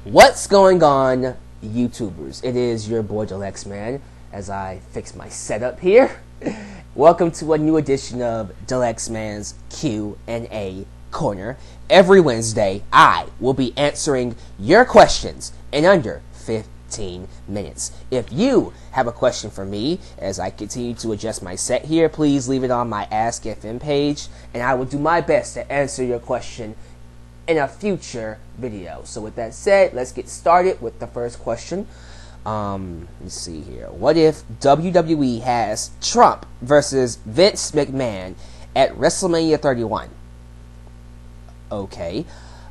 What's going on, YouTubers? It is your boy Dalyxman as I fix my setup here. Welcome to a new edition of Dalyxman's Q&A Corner. Every Wednesday, I will be answering your questions in under 15 minutes. If you have a question for me as I continue to adjust my set here, please leave it on my Ask FM page, and I will do my best to answer your question in a future video. So with that said, let's get started with the first question. Let's see here. What if WWE has Trump versus Vince McMahon at WrestleMania 31? Okay.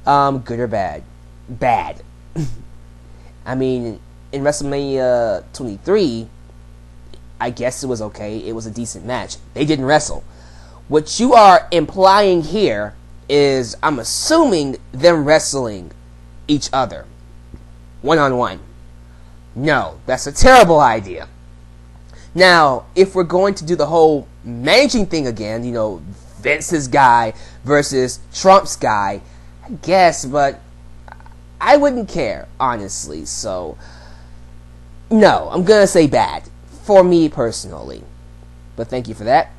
Good or bad? Bad. I mean, in WrestleMania 23, I guess it was okay. It was a decent match. They didn't wrestle. What you are implying here is, I'm assuming, them wrestling each other one-on-one. No, that's a terrible idea. Now, if we're going to do the whole managing thing again, you know, Vince's guy versus Trump's guy, I guess, but I wouldn't care, honestly. So, no, I'm gonna say bad, for me personally. But thank you for that.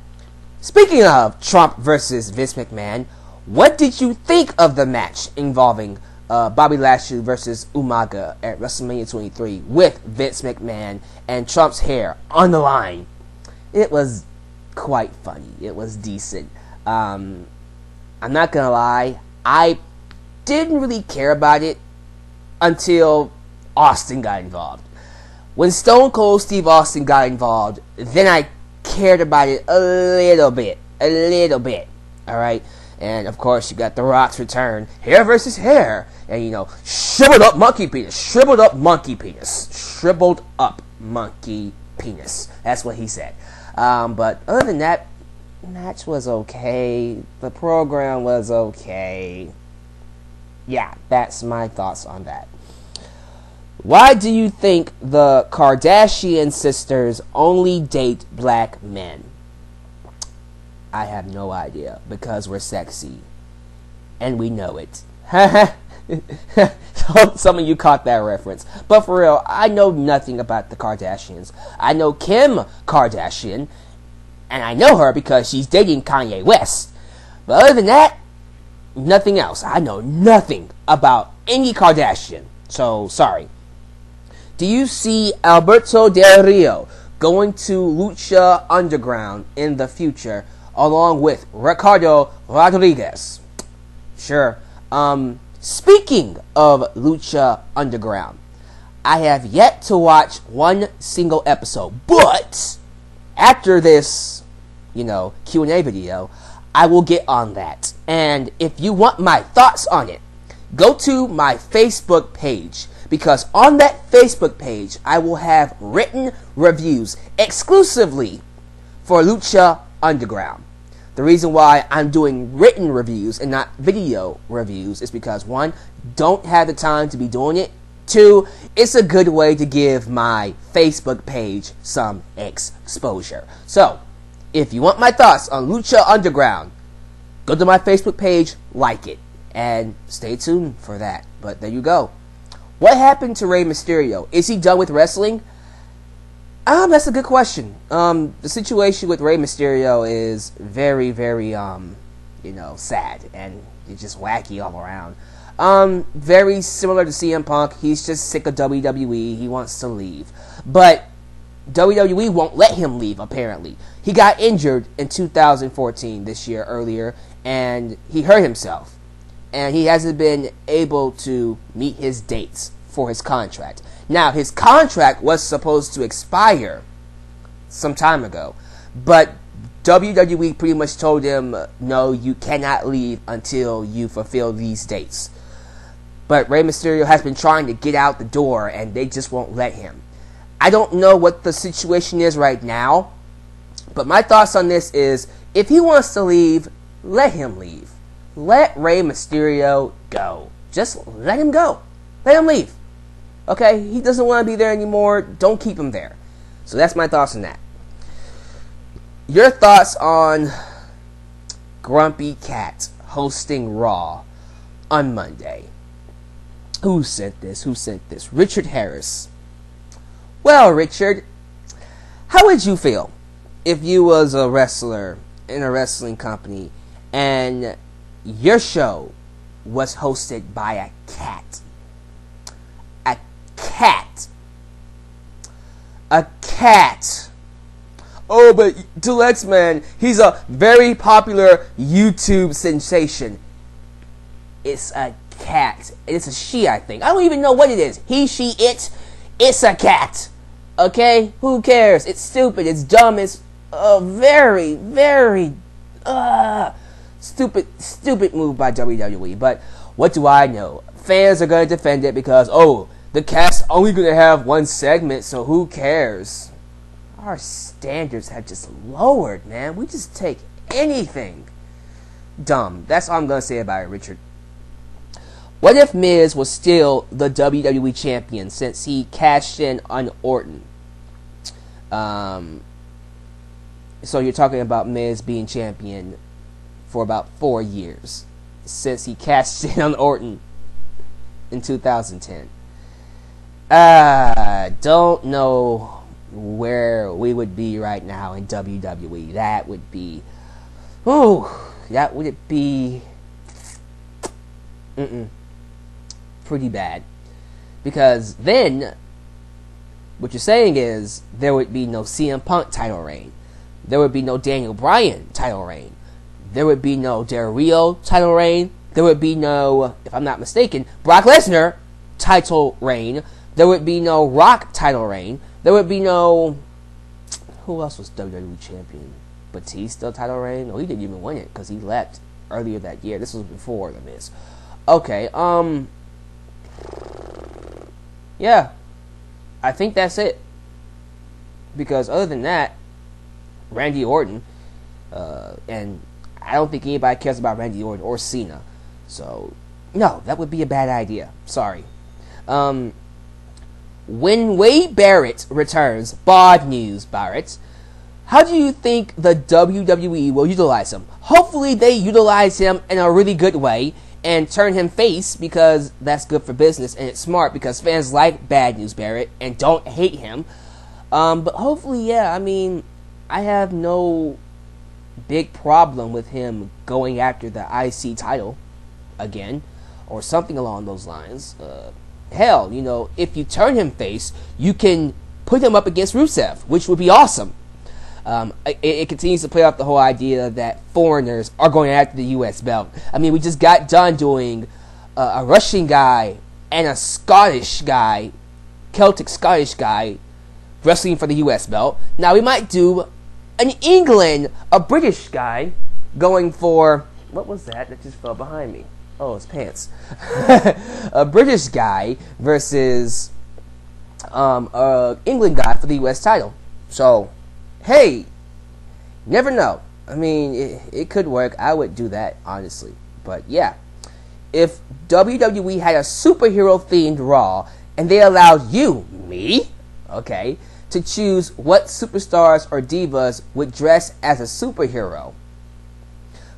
Speaking of Trump versus Vince McMahon, what did you think of the match involving Bobby Lashley versus Umaga at WrestleMania 23 with Vince McMahon and Trump's hair on the line? It was quite funny. It was decent. I'm not gonna lie, I didn't really care about it until Austin got involved. When Stone Cold Steve Austin got involved, then I cared about it a little bit. Alright? And of course, you got The Rock's return, hair versus hair, and you know, shriveled up monkey penis. That's what he said. But other than that, the match was okay. The program was okay. Yeah, that's my thoughts on that. Why do you think the Kardashian sisters only date black men? I have no idea, because we're sexy, and we know it. Some of you caught that reference, but for real, I know nothing about the Kardashians. I know Kim Kardashian, and I know her because she's dating Kanye West. But other than that, nothing else. I know nothing about any Kardashian, so sorry. Do you see Alberto Del Rio going to Lucha Underground in the future, along with Ricardo Rodriguez? Sure. Speaking of Lucha Underground, I have yet to watch one single episode, but after this, Q&A video, I will get on that. And if you want my thoughts on it, go to my Facebook page, because on that Facebook page, I will have written reviews exclusively for Lucha Underground. The reason why I'm doing written reviews and not video reviews is because, one, don't have the time to be doing it. Two, it's a good way to give my Facebook page some exposure. So, if you want my thoughts on Lucha Underground, go to my Facebook page, like it, and stay tuned for that. But there you go. What happened to Rey Mysterio? Is he done with wrestling? That's a good question. The situation with Rey Mysterio is very, very, sad, and it's just wacky all around. Very similar to CM Punk. He's just sick of WWE. He wants to leave. But WWE won't let him leave, apparently. He got injured in 2014, this year, earlier, and he hurt himself. And he hasn't been able to meet his dates for his contract. Now, his contract was supposed to expire some time ago, but WWE pretty much told him, no, you cannot leave until you fulfill these dates. But Rey Mysterio has been trying to get out the door, and they just won't let him. I don't know what the situation is right now, but my thoughts on this is, if he wants to leave, let him leave. Let Rey Mysterio go. Just let him go. Let him leave. Okay? He doesn't want to be there anymore. Don't keep him there. So that's my thoughts on that. Your thoughts on Grumpy Cat hosting Raw on Monday. Who sent this? Richard Harris. Well, Richard, how would you feel if you was a wrestler in a wrestling company and your show was hosted by a cat? A cat. A cat. Oh, but Dalyxman, he's a very popular YouTube sensation. It's a cat. It's a she, I think. I don't even know what it is. He, she, it. It's a cat. Okay? Who cares? It's stupid. It's dumb. It's very, very stupid move by WWE. But what do I know? Fans are going to defend it because, oh, the cat's only going to have one segment, so who cares? Our standards have just lowered, man. We just take anything. Dumb. That's all I'm going to say about it, Richard. What if Miz was still the WWE champion since he cashed in on Orton? So you're talking about Miz being champion for about 4 years since he cashed in on Orton in 2010. Don't know where we would be right now in WWE. That would be... pretty bad. Because then, what you're saying is, there would be no CM Punk title reign. There would be no Daniel Bryan title reign. There would be no Del Rio title reign. There would be no, if I'm not mistaken, Brock Lesnar title reign. There would be no Rock title reign. There would be no... Who else was WWE champion? Batista title reign? No, he didn't even win it because he left earlier that year. This was before The Miz. Okay, yeah, I think that's it. Because other than that, Randy Orton, and I don't think anybody cares about Randy Orton or Cena. So, no, that would be a bad idea. Sorry. When Wade Barrett returns, bad news, Barrett, how do you think the WWE will utilize him? Hopefully they utilize him in a really good way and turn him face, because that's good for business and it's smart because fans like bad news Barrett and don't hate him. But hopefully, yeah, I mean, I have no big problem with him going after the IC title again or something along those lines. Hell, you know, if you turn him face, you can put him up against Rusev, which would be awesome. It continues to play off the whole idea that foreigners are going after the U.S. belt. I mean, we just got done doing a Russian guy and a Scottish guy, Celtic Scottish guy, wrestling for the U.S. belt. Now we might do an England, a British guy, going for... What was that just fell behind me? Oh, it's pants. A British guy versus a England guy for the U.S. title. So... hey, never know. I mean, it could work. I would do that, honestly. But yeah, if WWE had a superhero-themed Raw and they allowed you, me, okay, to choose what superstars or divas would dress as a superhero,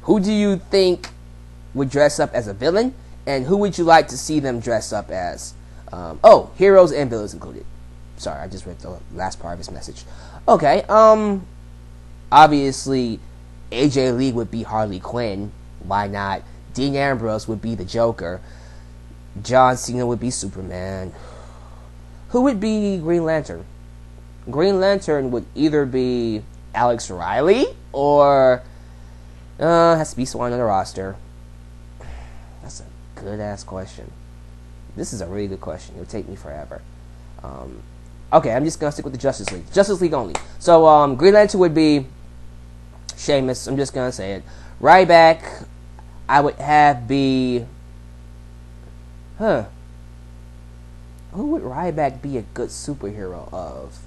who do you think would dress up as a villain, and who would you like to see them dress up as? Heroes and villains included. Sorry, I just read the last part of his message. Okay, obviously, AJ Lee would be Harley Quinn. Why not? Dean Ambrose would be the Joker. John Cena would be Superman. Who would be Green Lantern? Green Lantern would either be Alex Riley or has to be someone on the roster. That's a good-ass question. This is a really good question. It'll take me forever. Okay, I'm just going to stick with the Justice League. Justice League only. So, Green Lantern would be Sheamus. I'm just going to say it. Ryback, I would have be... Who would Ryback be a good superhero of?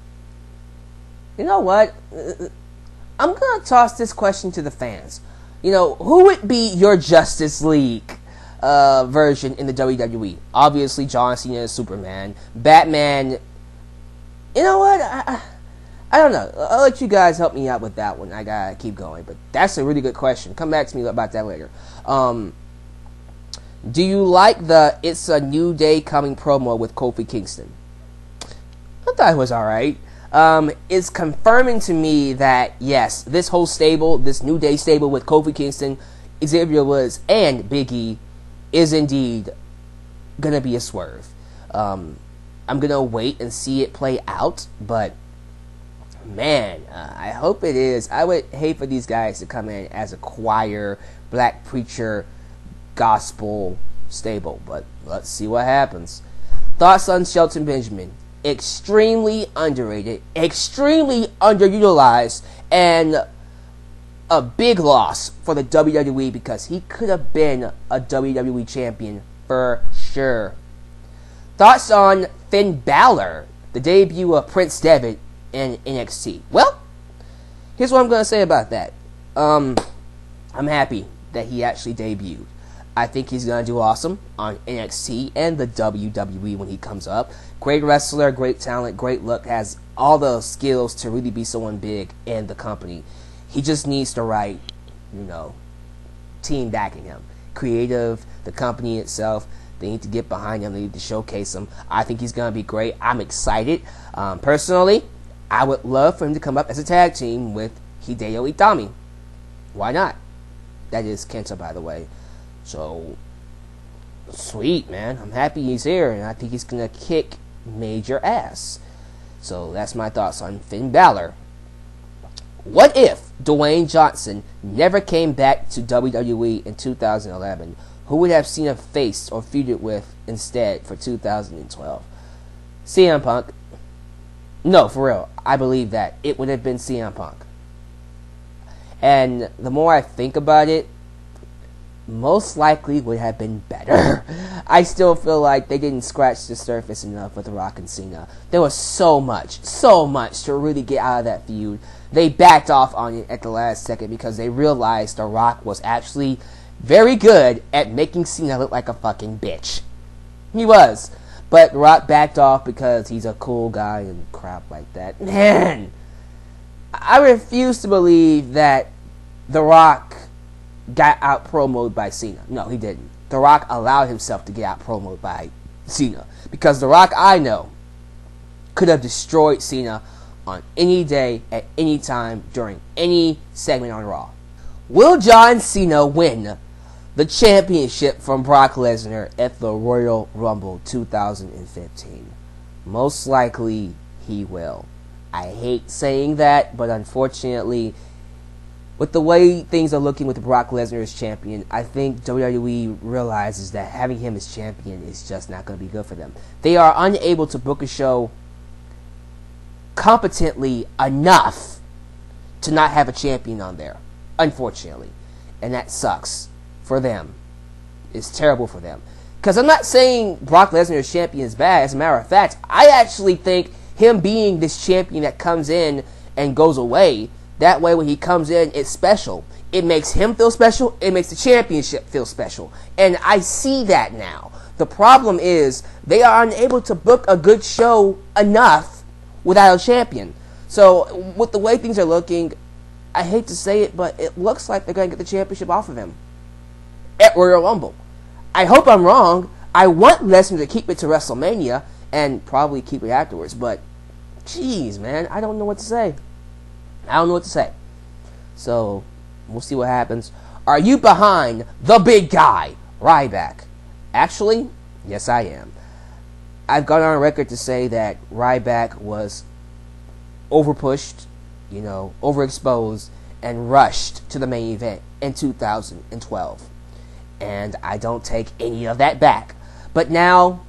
You know what? I'm going to toss this question to the fans. You know, who would be your Justice League version in the WWE? Obviously, John Cena is Superman. Batman... You know what? I don't know. I'll let you guys help me out with that one. I gotta keep going. But that's a really good question. Come back to me about that later. Do you like the "It's a New Day Coming" promo with Kofi Kingston? I thought it was alright. It's confirming to me that, yes, this whole stable, this New Day stable with Kofi Kingston, Xavier Woods, and Big E is indeed going to be a swerve. I'm going to wait and see it play out, but man, I hope it is. I would hate for these guys to come in as a choir, black preacher, gospel stable, but let's see what happens. Thoughts on Shelton Benjamin? Extremely underrated, extremely underutilized, and a big loss for the WWE because he could have been a WWE champion for sure. Thoughts on Finn Balor, the debut of Prince Devitt in NXT? Well, here's what I'm going to say about that. I'm happy that he actually debuted. I think he's going to do awesome on NXT and the WWE when he comes up. Great wrestler, great talent, great look, has all the skills to really be someone big in the company. He just needs the right, team backing him. Creative, the company itself, they need to get behind him. They need to showcase him. I think he's going to be great. I'm excited. Personally, I would love for him to come up as a tag team with Hideo Itami. Why not? That is Kenta, by the way. So, sweet, man. I'm happy he's here, and I think he's going to kick major ass. So, that's my thoughts on Finn Balor. What if Dwayne Johnson never came back to WWE in 2011? Who would have Cena faced or feuded with instead for 2012? CM Punk. No, for real. I believe that. It would have been CM Punk. And the more I think about it, most likely would have been better. I still feel like they didn't scratch the surface enough with The Rock and Cena. There was so much to really get out of that feud. They backed off on it at the last second because they realized The Rock was actually very good at making Cena look like a fucking bitch. He was. But The Rock backed off because he's a cool guy and crap like that. Man, I refuse to believe that The Rock got out promoted by Cena. No, he didn't. The Rock allowed himself to get out promoted by Cena. Because The Rock, I know, could have destroyed Cena on any day, at any time, during any segment on Raw. Will John Cena win the championship from Brock Lesnar at the Royal Rumble 2015? Most likely, he will. I hate saying that, but unfortunately, with the way things are looking with Brock Lesnar as champion, I think WWE realizes that having him as champion is just not going to be good for them. They are unable to book a show competently enough to not have a champion on there, unfortunately. And that sucks for them. It's terrible for them. Because I'm not saying Brock Lesnar as champion is bad. As a matter of fact, I actually think him being this champion that comes in and goes away, that way when he comes in, it's special. It makes him feel special. It makes the championship feel special. And I see that now. The problem is they are unable to book a good show enough without a champion. So with the way things are looking, I hate to say it, but it looks like they're going to get the championship off of him at Royal Rumble. I hope I'm wrong. I want Lesnar to keep it to WrestleMania and probably keep it afterwards. But, jeez, man, I don't know what to say. So, we'll see what happens. Are you behind the big guy, Ryback? Actually, yes I am. I've gone on record to say that Ryback was overpushed, overexposed, and rushed to the main event in 2012. And I don't take any of that back. But now,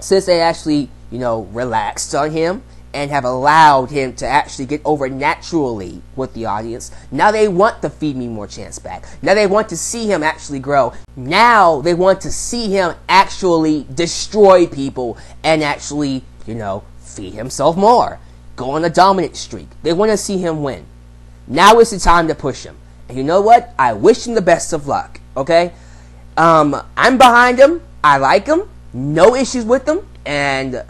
since they actually, relaxed on him and have allowed him to actually get over naturally with the audience, now they want the Feed Me More chance back. Now they want to see him actually grow. Now they want to see him actually destroy people and actually, feed himself more. Go on a dominant streak. They want to see him win. Now is the time to push him. And you know what? I wish him the best of luck. Okay? I'm behind him. I like him. No issues with him. And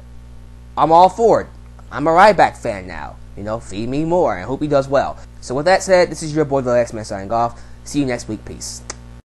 I'm all for it. I'm a Ryback fan now. Feed me more. I hope he does well. So with that said, this is your boy Dalyxman signing off. See you next week. Peace.